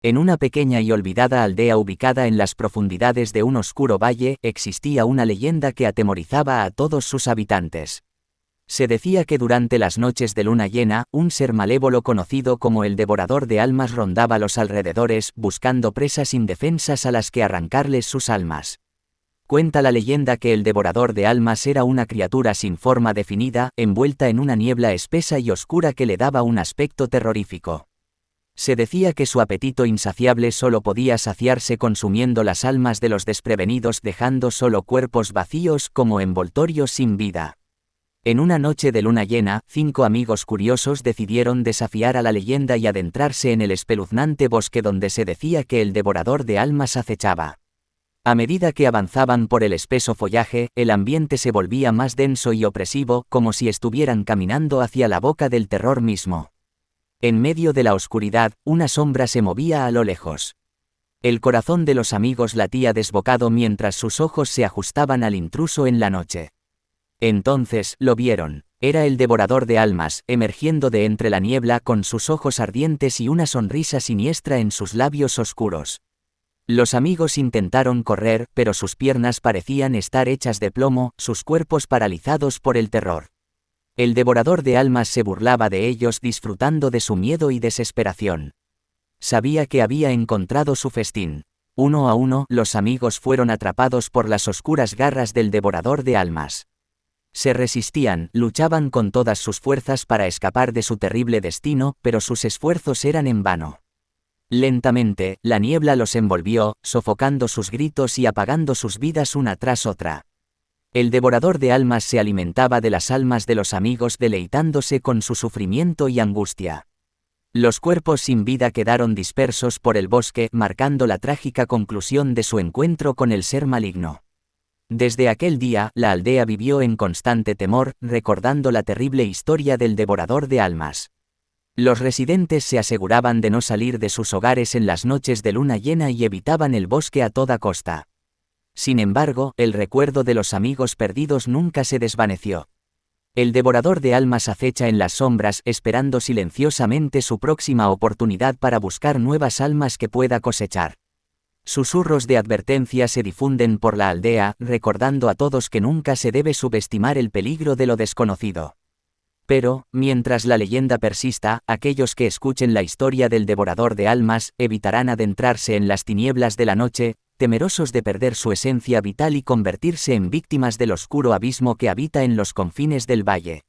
En una pequeña y olvidada aldea ubicada en las profundidades de un oscuro valle, existía una leyenda que atemorizaba a todos sus habitantes. Se decía que durante las noches de luna llena, un ser malévolo conocido como el Devorador de Almas rondaba los alrededores, buscando presas indefensas a las que arrancarles sus almas. Cuenta la leyenda que el Devorador de Almas era una criatura sin forma definida, envuelta en una niebla espesa y oscura que le daba un aspecto terrorífico. Se decía que su apetito insaciable solo podía saciarse consumiendo las almas de los desprevenidos, dejando solo cuerpos vacíos como envoltorios sin vida. En una noche de luna llena, 5 amigos curiosos decidieron desafiar a la leyenda y adentrarse en el espeluznante bosque donde se decía que el Devorador de Almas acechaba. A medida que avanzaban por el espeso follaje, el ambiente se volvía más denso y opresivo, como si estuvieran caminando hacia la boca del terror mismo. En medio de la oscuridad, una sombra se movía a lo lejos. El corazón de los amigos latía desbocado mientras sus ojos se ajustaban al intruso en la noche. Entonces, lo vieron. Era el Devorador de Almas, emergiendo de entre la niebla con sus ojos ardientes y una sonrisa siniestra en sus labios oscuros. Los amigos intentaron correr, pero sus piernas parecían estar hechas de plomo, sus cuerpos paralizados por el terror. El Devorador de Almas se burlaba de ellos disfrutando de su miedo y desesperación. Sabía que había encontrado su festín. Uno a uno, los amigos fueron atrapados por las oscuras garras del Devorador de Almas. Se resistían, luchaban con todas sus fuerzas para escapar de su terrible destino, pero sus esfuerzos eran en vano. Lentamente, la niebla los envolvió, sofocando sus gritos y apagando sus vidas una tras otra. El Devorador de Almas se alimentaba de las almas de los amigos deleitándose con su sufrimiento y angustia. Los cuerpos sin vida quedaron dispersos por el bosque, marcando la trágica conclusión de su encuentro con el ser maligno. Desde aquel día, la aldea vivió en constante temor, recordando la terrible historia del Devorador de Almas. Los residentes se aseguraban de no salir de sus hogares en las noches de luna llena y evitaban el bosque a toda costa. Sin embargo, el recuerdo de los amigos perdidos nunca se desvaneció. El Devorador de Almas acecha en las sombras, esperando silenciosamente su próxima oportunidad para buscar nuevas almas que pueda cosechar. Susurros de advertencia se difunden por la aldea, recordando a todos que nunca se debe subestimar el peligro de lo desconocido. Pero, mientras la leyenda persista, aquellos que escuchen la historia del Devorador de Almas evitarán adentrarse en las tinieblas de la noche, temerosos de perder su esencia vital y convertirse en víctimas del oscuro abismo que habita en los confines del valle.